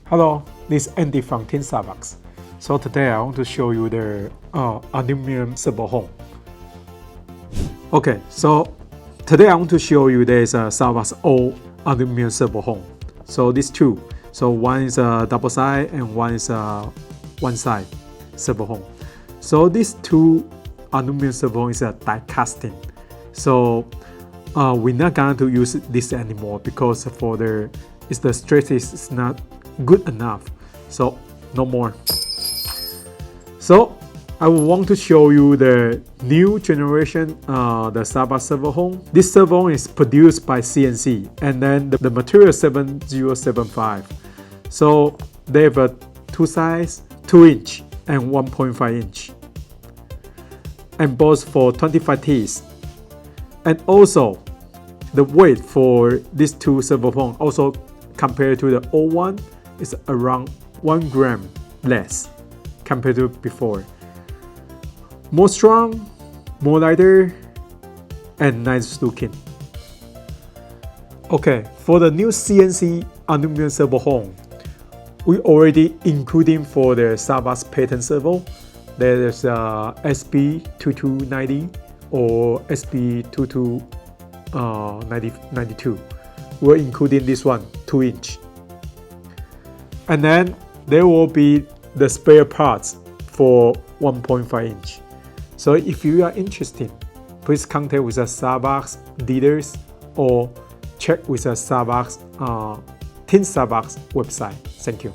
Hello, this is Andy from Team SAVOX. So today I want to show you the aluminum servo home. Okay, so today I want to show you there's a SAVOX all aluminum servo home. So these two, so one is a double side and one is a one side servo home. So these two aluminum servo home is a die casting. So we're not going to use this anymore because for the stress is not good enough, so no more. So I want to show you the new generation, the SAVOX servo home. This servo home is produced by CNC, and then the material 7075. So they have a two size, 2-inch and 1.5 inch, and both for 25 teeth. And also the weight for these two servo home also compared to the old one is around 1 gram less compared to before. More strong, more lighter, and nice looking. Okay, for the new CNC aluminum servo home, we already including for the SAVOX patent servo. There is SB2290 or SB2292. We're including this one, 2-inch. And then there will be the spare parts for 1.5 inch. So if you are interested, please contact with the SAVOX dealers or check with the SAVOX Team SAVOX website. Thank you.